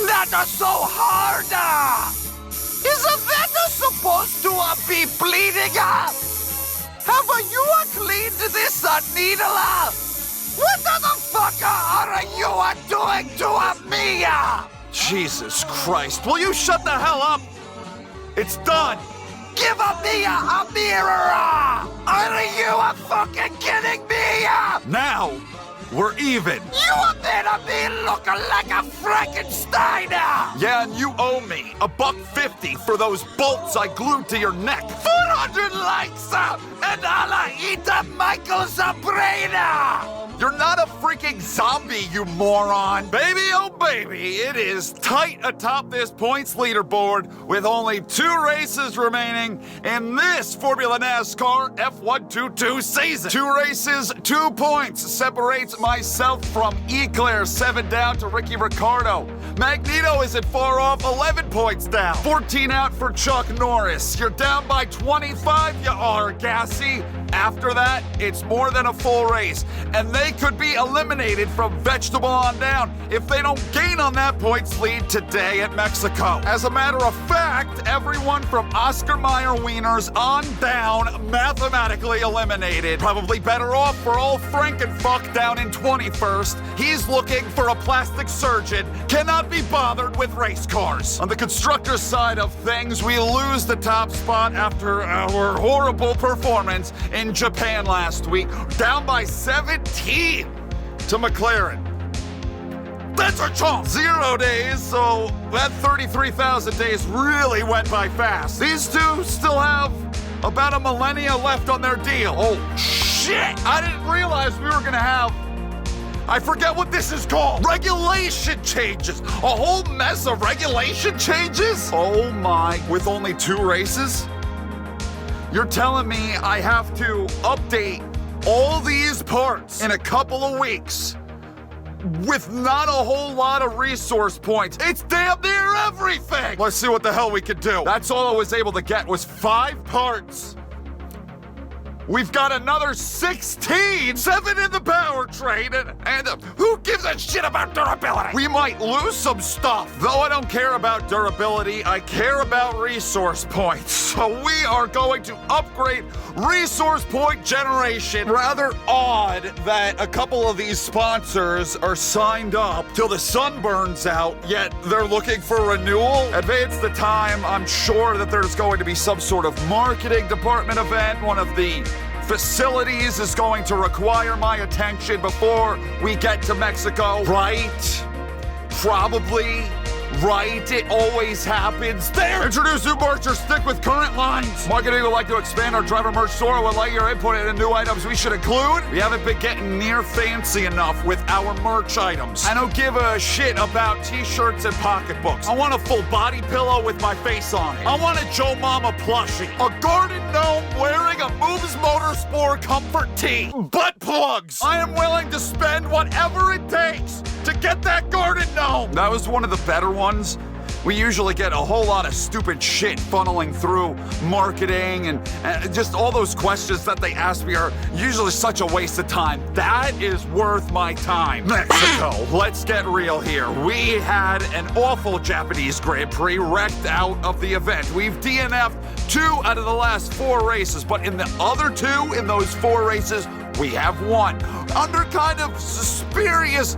Not so hard! Is that supposed to be bleeding? Have you cleaned this needle? What the fuck are you doing to me? Jesus Christ, will you shut the hell up? It's done! Give me a mirror! Are you fucking kidding me? Now, we're even. You made me look like a Frankenstein! Yeah, and you owe me $1.50 for those bolts I glued to your neck. 400 likes, and I'll eat Michael's brain! You're not a freaking zombie, you moron! Baby, oh baby, it is tight atop this points leaderboard with only 2 races remaining in this Formula NASCAR F122 season. 2 races, 2 points separates myself from Eclair, 7 down to Ricky Ricardo. Magneto isn't far off, 11 points down. 14 out for Chuck Norris. You're down by 25, you are, Gassy. After that, it's more than a full race, and they could be eliminated from vegetable on down if they don't gain on that points lead today at Mexico. As a matter of fact, everyone from Oscar Mayer Wieners on down mathematically eliminated. Probably better off for old Frankenfuck down in 21st. He's looking for a plastic surgeon, cannot be bothered with race cars. On the constructor's side of things, we lose the top spot after our horrible performance in Japan last week, down by 17 to McLaren. That's our chance. 0 days, so that 33,000 days really went by fast. These two still have about a millennia left on their deal. Oh, shit! I didn't realize we were gonna have, I forget what this is called. Regulation changes. A whole mess of regulation changes? Oh my, with only 2 races? You're telling me I have to update all these parts in a couple of weeks with not a whole lot of resource points. It's damn near everything! Let's see what the hell we can do. That's all I was able to get was 5 parts. We've got another 16, 7 in the powertrain, and who gives a shit about durability? We might lose some stuff. Though I don't care about durability, I care about resource points. So we are going to upgrade resource point generation. Rather odd that a couple of these sponsors are signed up till the sun burns out, yet they're looking for renewal. Advance the time, I'm sure that there's going to be some sort of marketing department event, one of the facilities is going to require my attention before we get to Mexico. Right? Probably. Right? It always happens. There! Introduce new merch or stick with current lines. Marketing would like to expand our driver merch store and would like your input into new items we should include. We haven't been getting near fancy enough with our merch items. I don't give a shit about t-shirts and pocketbooks. I want a full body pillow with my face on it. I want a Joe Mama plushie. A garden gnome wearing a Mrucz Motorsport comfort tee. Butt plugs. I am willing to spend whatever it takes to get that garden gnome. That was one of the better ones. We usually get a whole lot of stupid shit funneling through marketing and just all those questions that they ask me are usually such a waste of time. That is worth my time. Mexico, let's get real here. We had an awful Japanese Grand Prix wrecked out of the event. We've DNF'd 2 out of the last 4 races, but in the other 2 in those 4 races, we have won. Under kind of spurious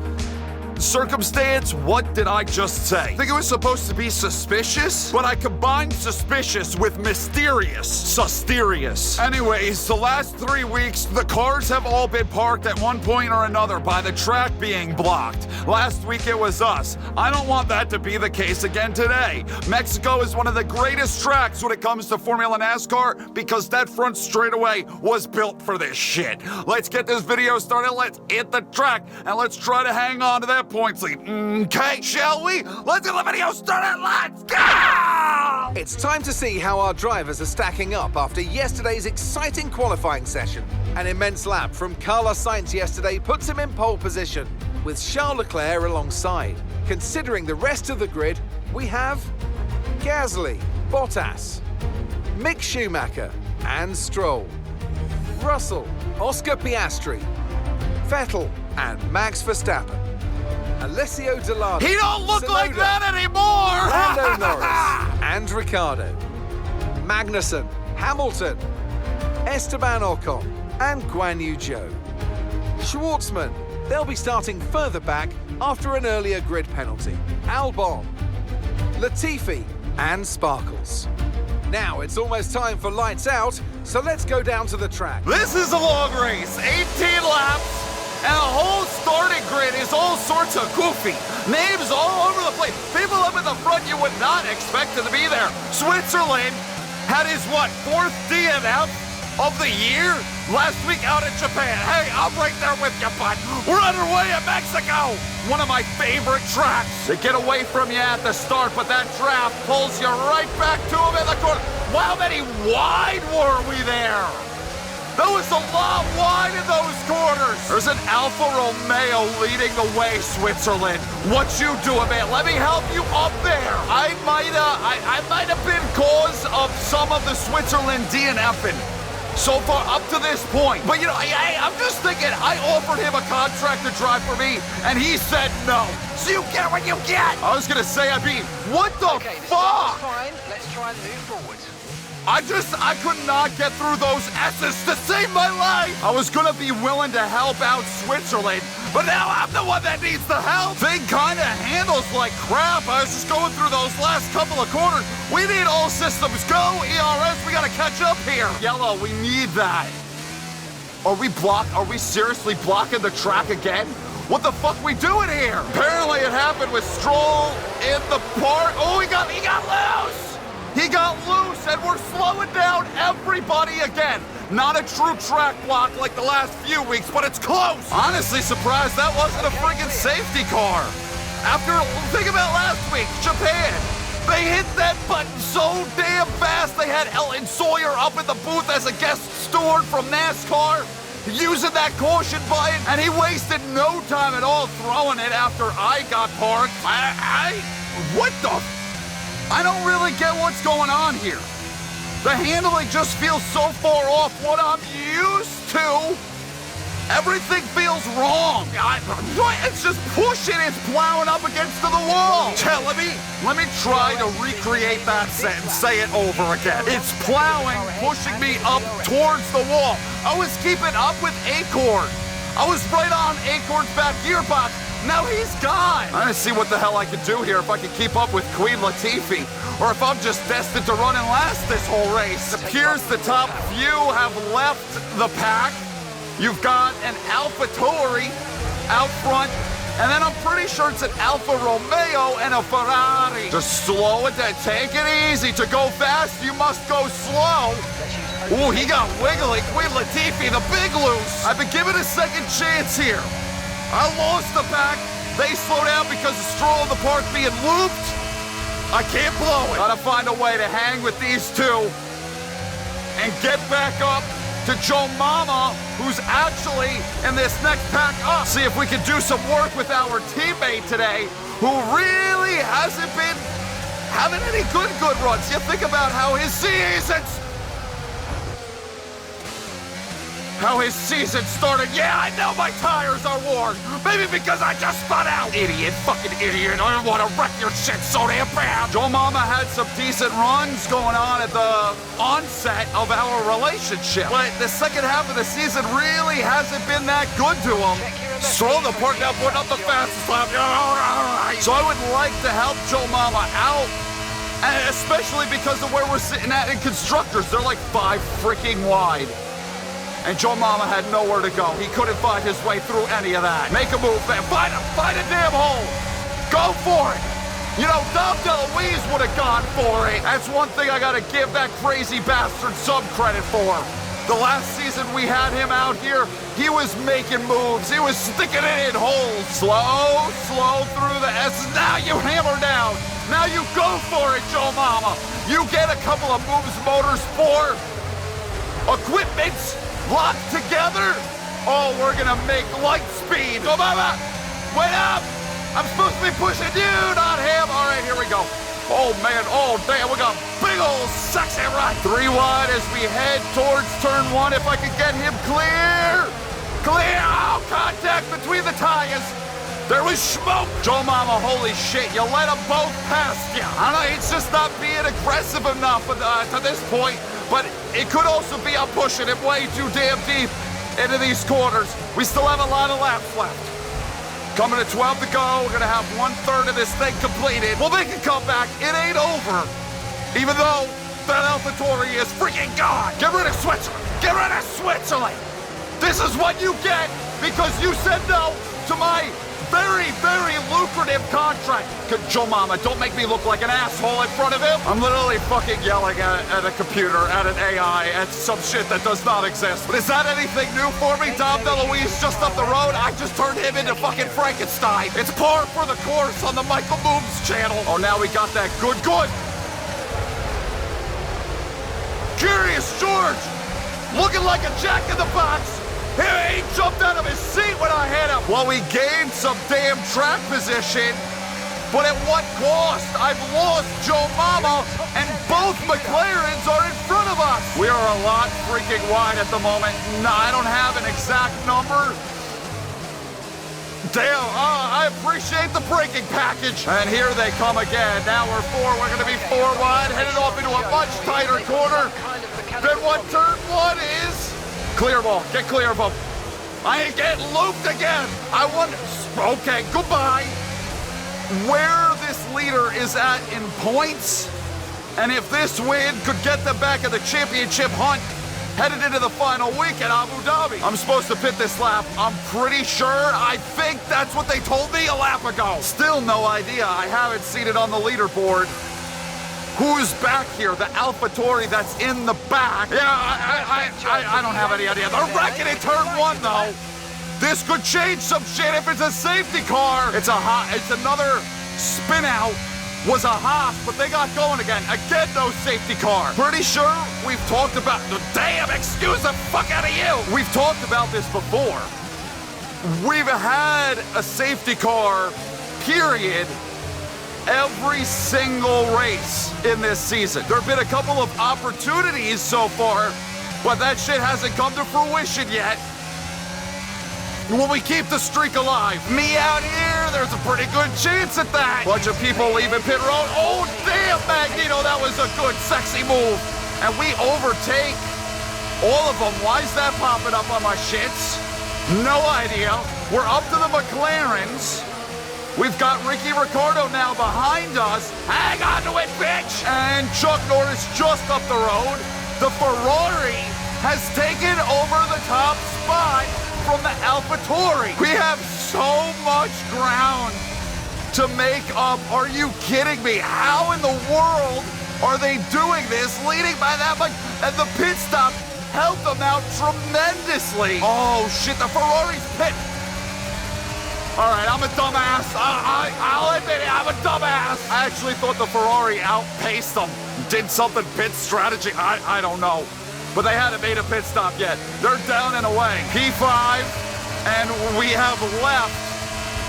circumstance. What did I just say? I think it was supposed to be suspicious, but I combined suspicious with mysterious. Susterious. Anyways, the last 3 weeks, the cars have all been parked at one point or another by the track being blocked. Last week it was us. I don't want that to be the case again today. Mexico is one of the greatest tracks when it comes to Formula NASCAR because that front straightaway was built for this shit. Let's get this video started. Let's hit the track and let's try to hang on to that points lead. Okay, shall we? Let's get the video started. Let's go! It's time to see how our drivers are stacking up after yesterday's exciting qualifying session. An immense lap from Carlos Sainz yesterday puts him in pole position, with Charles Leclerc alongside. Considering the rest of the grid, we have Gasly, Bottas, Mick Schumacher and Stroll, Russell, Oscar Piastri, Vettel and Max Verstappen. Alessio Delano. He don't look like Tsunoda, that anymore! Lando Norris and Ricciardo. Magnussen, Hamilton, Esteban Ocon and Guan Yu Zhou. Schwartzman, they'll be starting further back after an earlier grid penalty. Albon, Latifi and Sparkles. Now it's almost time for lights out, so let's go down to the track. This is a long race, 18 laps, and the whole starting grid is all sorts of goofy. Names all over the place. People up in the front you would not expect to be there. Switzerland had his, fourth DNF of the year last week out in Japan. Hey, I'm right there with you, bud. We're underway at Mexico. One of my favorite tracks. They get away from you at the start, but that draft pulls you right back to him in the corner. How many wide were we there? There was a lot wide in those corners. There's an Alfa Romeo leading the way, Switzerland. What you doing, man? Let me help you up there. I might have been cause of some of the Switzerland DNFing so far up to this point. But, I'm just thinking, I offered him a contract to drive for me, and he said no. So you get what you get. I was going to say, what the fuck? Fine. Let's try and move forward. I could not get through those S's to save my life. I was gonna be willing to help out Switzerland, but now I'm the one that needs the help. Thing kinda handles like crap. I was just going through those last couple of corners. We need all systems go, ERS, we gotta catch up here. Yellow, we need that. Are we seriously blocking the track again? What the fuck we doing here? Apparently it happened with Stroll in the part. Oh, he got loose. He got loose, and we're slowing down everybody again. Not a true track block like the last few weeks, but it's close. Honestly surprised that wasn't a friggin' safety car. Think about last week, Japan. They hit that button so damn fast they had Elton Sawyer up in the booth as a guest steward from NASCAR using that caution button, and he wasted no time at all throwing it after I got parked. What the I don't really get what's going on here. The handling just feels so far off what I'm used to. Everything feels wrong. It's just pushing, it's plowing up against the wall. Let me try to recreate that sentence, say it over again. It's plowing, pushing me up towards the wall. I was keeping up with Acorn. I was right on Acorn's back gearbox. Now he's gone. I'm gonna see what the hell I could do here if I can keep up with Queen Latifi, or if I'm just destined to run and last this whole race. It appears the top few have left the pack. You've got an AlphaTauri out front, and then I'm pretty sure it's an Alfa Romeo and a Ferrari. Just slow it down, take it easy. To go fast, you must go slow. Ooh, he got wiggly. Queen Latifi, the big loose. I've been given a second chance here. I lost the pack. They slow down because of Stroll in the park being looped. I can't blow it. Gotta find a way to hang with these two and get back up to Joe Mama, who's actually in this next pack up. See if we can do some work with our teammate today, who really hasn't been having any good runs. You think about how his season started. Yeah, I know my tires are worn. Maybe because I just spun out. Fucking idiot. I don't want to wreck your shit so damn bad. Joe Mama had some decent runs going on at the onset of our relationship, but the second half of the season really hasn't been that good to him. Stroll the park now, putting up the fastest lap. So I would like to help Joe Mama out, and especially because of where we're sitting at in constructors. They're like 5 freaking wide. And Joe Mama had nowhere to go. He couldn't find his way through any of that. Make a move, man. Find a damn hole. Go for it. Dom DeLuise would have gone for it. That's one thing I got to give that crazy bastard some credit for. The last season we had him out here, he was making moves. He was sticking it in holes. Slow through the S's. Now you hammer down. Now you go for it, Joe Mama. You get a couple of moves, Motorsport. Equipments locked together. Oh, we're gonna make light speed. Go, Mama. Wait up. I'm supposed to be pushing you, not him. All right, here we go. Oh, man. Oh, damn. We got big old sexy right. 3 wide as we head towards turn 1. If I could get him clear. Oh, contact between the tires. There was smoke! Joe Mama, holy shit, you let them both past you. I don't know, it's just not being aggressive enough to this point, but it could also be I'm pushing it way too damn deep into these corners. We still have a lot of laps left. Coming to 12 to go, we're gonna have 1/3 of this thing completed. We'll make a comeback, it ain't over. Even though that AlphaTauri is freaking gone. Get rid of Switzerland, get rid of Switzerland. This is what you get because you said no to my very, very lucrative contract. Joe Mama, don't make me look like an asshole in front of him. I'm literally fucking yelling at a computer, at an AI, at some shit that does not exist. But is that anything new for me? Dom DeLuise just up the road. I just turned him into fucking Frankenstein. It's par for the course on the Michael Mrucz channel. Oh, now we got that good. Curious George, looking like a jack in the box. He jumped out of his seat when I hit him. Well, we gained some damn track position, but at what cost? I've lost Joe Mama, and both McLarens are in front of us. We are a lot freaking wide at the moment. No, I don't have an exact number. Damn, I appreciate the braking package. And here they come again. Now we're going to be 4 wide, headed off into a much tighter corner than what turn 1 is. Clear ball, get clear of him. I ain't getting looped again. I want, okay, goodbye. Where this leader is at in points, and if this win could get them back in the championship hunt, headed into the final week at Abu Dhabi. I'm supposed to pit this lap. I'm pretty sure. I think that's what they told me a lap ago. Still no idea. I haven't seen it on the leaderboard. Who's back here? The AlphaTauri that's in the back. Yeah, I don't have any idea. They're wrecking in turn 1, though. This could change some shit if it's a safety car. It's another spin out. Was a Haas, but they got going again. Again, no safety car. Pretty sure we've talked about... Damn, excuse the fuck out of you! We've talked about this before. We've had a safety car, period, every single race in this season. There have been a couple of opportunities so far, but that shit hasn't come to fruition yet. Will we keep the streak alive? Me out here, there's a pretty good chance at that. Bunch of people leaving pit road. Oh, damn, Magneto, that was a good, sexy move. And we overtake all of them. Why is that popping up on my shits? No idea. We're up to the McLarens. We've got Ricky Ricardo now behind us. Hang on to it, bitch! And Chuck Norris just up the road. The Ferrari has taken over the top spot from the AlphaTauri. We have so much ground to make up. Are you kidding me? How in the world are they doing this, leading by that much? And the pit stop helped them out tremendously. Oh, shit, the Ferrari's pit. All right, I'm a dumbass. I'll admit it, I'm a dumbass. I actually thought the Ferrari outpaced them. Did something pit strategy, I don't know. But they hadn't made a pit stop yet. They're down and away. P5, and we have left.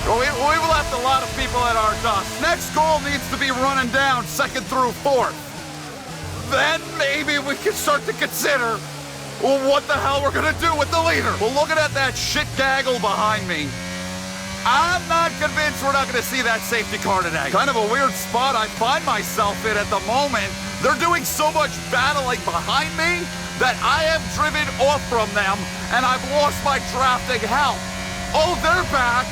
We've left a lot of people at our dust. Next goal needs to be running down 2nd through 4th. Then maybe we can start to consider what the hell we're gonna do with the leader. Well, looking at that shit gaggle behind me, I'm not convinced we're not gonna see that safety car today. Kind of a weird spot I find myself in at the moment. They're doing so much battling behind me that I have driven off from them, and I've lost my drafting help. Oh, they're back.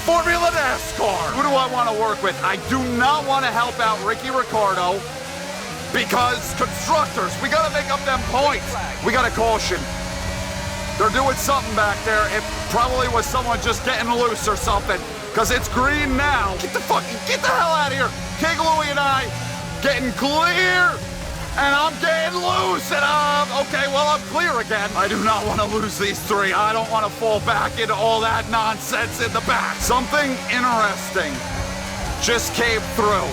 Formula NASCAR. Who do I want to work with? I do not want to help out Ricky Ricardo because constructors, we got to make up them points. We got a caution. They're doing something back there. It probably was someone just getting loose or something because it's green now. Get the hell out of here. King Louie and I getting clear. And I'm getting loose, and okay, well, I'm clear again. I do not want to lose these 3. I don't want to fall back into all that nonsense in the back. Something interesting just came through.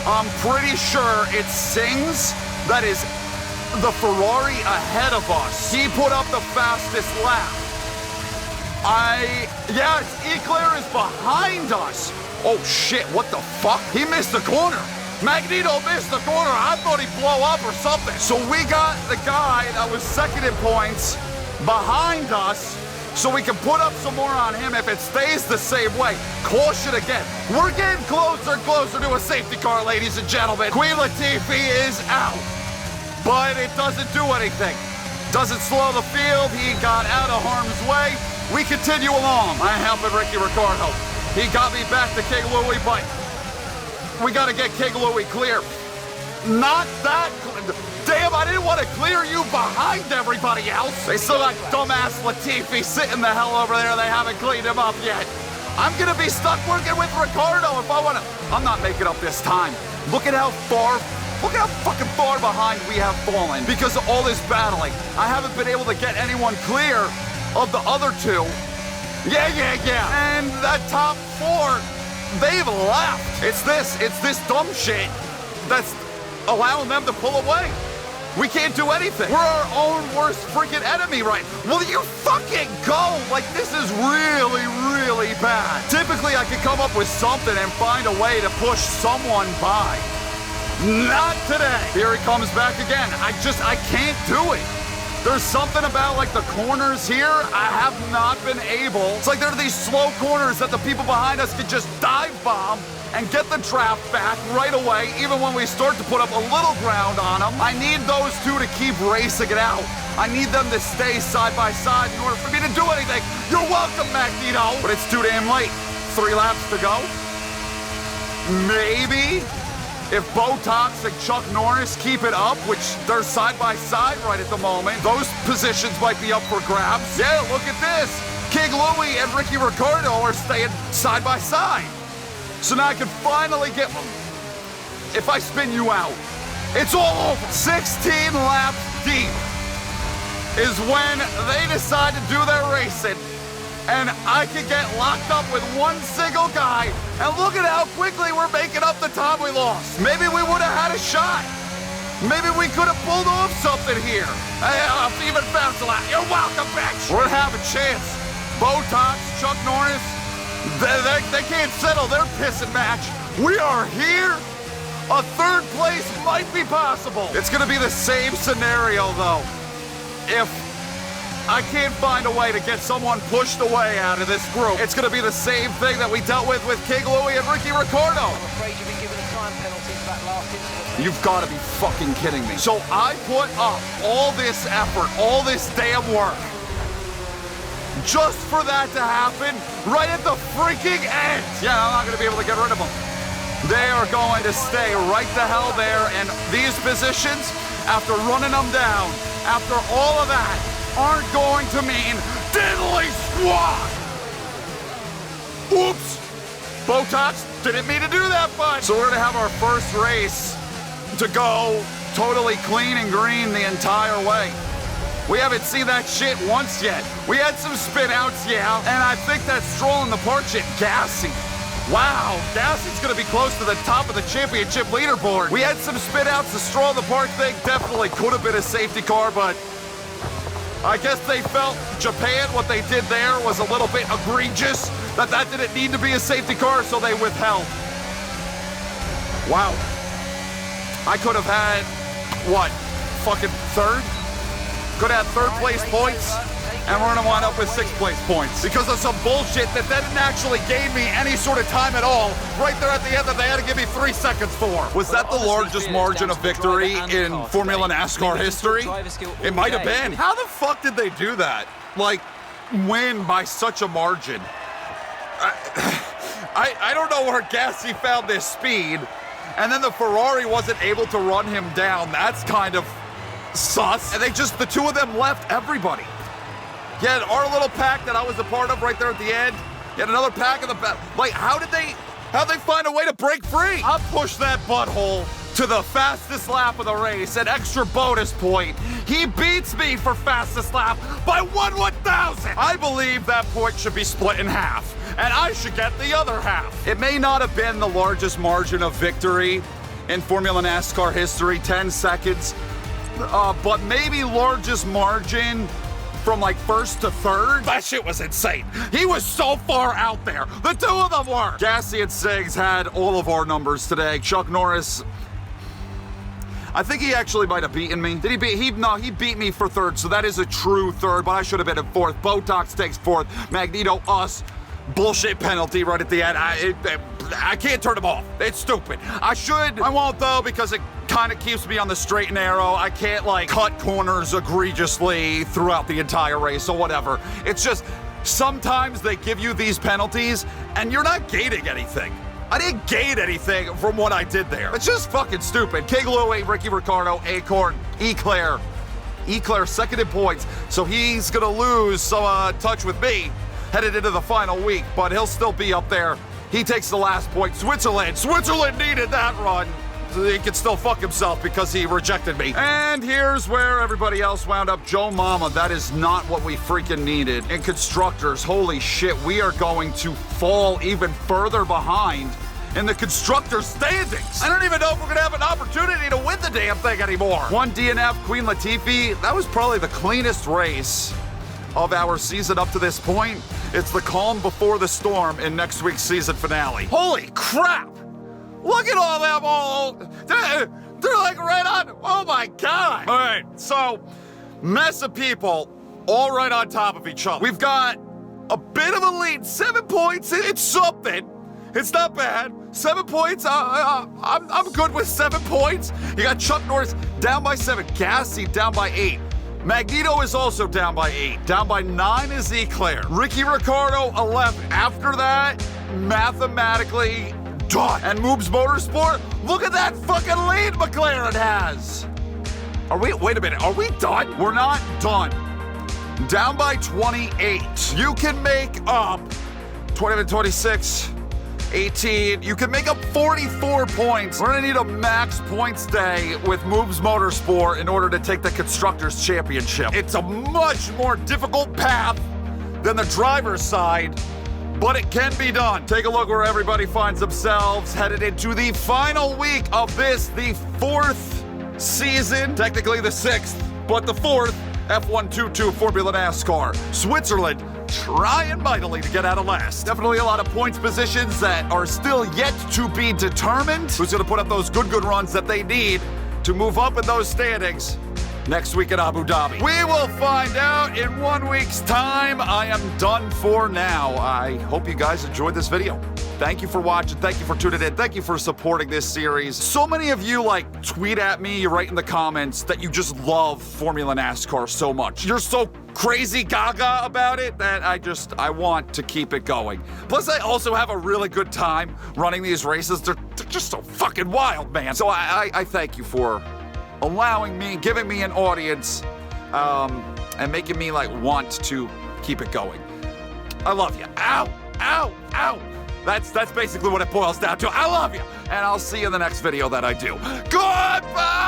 I'm pretty sure it's Sings that is the Ferrari ahead of us. He put up the fastest lap. It's Eclair is behind us. Oh, shit, what the fuck? He missed the corner. Magneto missed the corner. I thought he'd blow up or something. So we got the guy that was 2nd in points behind us so we can put up some more on him if it stays the same way. Caution again. We're getting closer and closer to a safety car, ladies and gentlemen. Queen Latifah is out, but it doesn't do anything. Doesn't slow the field. He got out of harm's way. We continue along. I helping Ricky Ricardo. He got me back to King Louis, but we got to get King Louis clear. Not that clear. Damn, I didn't want to clear you behind everybody else. They still got dumbass Latifi sitting the hell over there. They haven't cleaned him up yet. I'm going to be stuck working with Ricardo if I want to. I'm not making up this time. Look at how fucking far behind we have fallen because of all this battling. I haven't been able to get anyone clear of the other two. Yeah. And that top four, they've left. It's this dumb shit that's allowing them to pull away. We can't do anything. We're our own worst freaking enemy, right? Will you fucking go? Like, this is really, really bad. Typically, I could come up with something and find a way to push someone by. Not today. Here he comes back again. I can't do it. There's something about, like, the corners here. I have not been able. It's like there are these slow corners that the people behind us can just dive bomb and get the draft back right away, even when we start to put up a little ground on them. I need those two to keep racing it out. I need them to stay side by side in order for me to do anything. You're welcome, Magneto. But it's too damn late. 3 laps to go. Maybe if Botox and Chuck Norris keep it up, which they're side by side right at the moment, those positions might be up for grabs. Yeah, look at this. King Louis and Ricky Ricardo are staying side by side. So now I can finally get them. If I spin you out, it's all over. 16 laps deep is when they decide to do their racing. And I can get locked up with one single guy. And look at how quickly we're making up the time we lost. Maybe we would have had a shot. Maybe we could have pulled off something here. Even faster lap. You're welcome, bitch. We're gonna have a chance. Botox, Chuck Norris, they can't settle their pissing match. We are here. A 3rd place might be possible. It's gonna be the same scenario though. If I can't find a way to get someone pushed away out of this group, it's gonna be the same thing that we dealt with King Louis and Ricky Ricardo. I'm afraid you've been given a time penalty for that last incident. You've gotta be fucking kidding me. So I put up all this effort, all this damn work, just for that to happen right at the freaking end. Yeah, I'm not gonna be able to get rid of them. They are going to stay right the hell there, and these positions, after running them down, after all of that, aren't going to mean diddly squat. Oops. Botox didn't mean to do that, bud. So we're gonna have our first race to go totally clean and green the entire way. We haven't seen that shit once yet. We had some spin outs, yeah, and I think that stroll in the park shit, gassy. Wow, Gassie's gonna be close to the top of the championship leaderboard. We had some spin outs. The stroll in the park thing definitely could have been a safety car, but I guess they felt Japan, what they did there was a little bit egregious, that didn't need to be a safety car, so they withheld. Wow. I could have had, what, fucking 3rd? Could have had 3rd place points, and we're gonna wind up with 6th place points because of some bullshit that didn't actually gain me any sort of time at all. Right there at the end that they had to give me 3 seconds for. Was that the largest margin of victory in Formula NASCAR history? It might have been. How the fuck did they do that? Like, win by such a margin? I don't know where Gasly found this speed, and then the Ferrari wasn't able to run him down. That's kind of sus. And the 2 of them left everybody. You had our little pack that I was a part of right there at the end. You had another pack in the back. Like, how'd they find a way to break free? I'll push that butthole to the fastest lap of the race, an extra bonus point. He beats me for fastest lap by 1/1000. I believe that point should be split in half, and I should get the other half. It may not have been the largest margin of victory in Formula NASCAR history, 10 seconds, but maybe largest margin from like 1st to 3rd. That shit was insane. He was so far out there. The 2 of them were. Gasly and Siggs had all of our numbers today. Chuck Norris, I think he actually might have beaten me. Did he beat? No, he beat me for third, so that is a true third, but I should have been in fourth. Botox takes fourth. Magneto, us. Bullshit penalty right at the end. I can't turn him off. It's stupid. I won't though, because it kind of keeps me on the straight and narrow. I can't like cut corners egregiously throughout the entire race or whatever. It's just sometimes they give you these penalties and you're not gaining anything. I didn't gain anything from what I did there. It's just fucking stupid. King Louis, Ricky Ricardo, Acorn, Eclair. Eclair second in points, so he's gonna lose some touch with me headed into the final week, but he'll still be up there. He takes the last point. Switzerland needed that run. He can still fuck himself because he rejected me. And here's where everybody else wound up. Joe Mama, that is not what we freaking needed. And constructors, holy shit, we are going to fall even further behind in the constructor standings. I don't even know if we're gonna have an opportunity to win the damn thing anymore. One DNF, Queen Latifah, that was probably the cleanest race of our season up to this point. It's the calm before the storm in next week's season finale. Holy crap! Look at all them all. They're like right on. Oh my God. All right, so mess of people all right on top of each other. We've got a bit of a lead, 7 points. It's something. It's not bad. 7 points. I'm good with 7 points. You got Chuck Norris down by 7. Gassy down by 8. Magneto is also down by 8. Down by 9 is Eclair. Ricky Ricardo, 11. After that, mathematically done. And Mrucz Motorsport, look at that fucking lead McLaren has. Wait a minute, are we done? We're not done. Down by 28. You can make up 27, 26, 18. You can make up 44 points. We're gonna need a max points day with Mrucz Motorsport in order to take the Constructors' Championship. It's a much more difficult path than the driver's side, but it can be done. Take a look where everybody finds themselves headed into the final week of this, the 4th season, technically the 6th, but the 4th F122 Formula NASCAR. Switzerland trying mightily to get out of last. Definitely a lot of points positions that are still yet to be determined. Who's gonna put up those good runs that they need to move up in those standings next week at Abu Dhabi? We will find out in 1 week's time. I am done for now. I hope you guys enjoyed this video. Thank you for watching. Thank you for tuning in. Thank you for supporting this series. So many of you like tweet at me, you write in the comments that you just love Formula NASCAR so much. You're so crazy gaga about it that I want to keep it going. Plus, I also have a really good time running these races. They're just so fucking wild, man. So I thank you for allowing me, giving me an audience, and making me like want to keep it going. I love you. Ow, ow, ow. That's basically what it boils down to. I love you, and I'll see you in the next video that I do. Goodbye!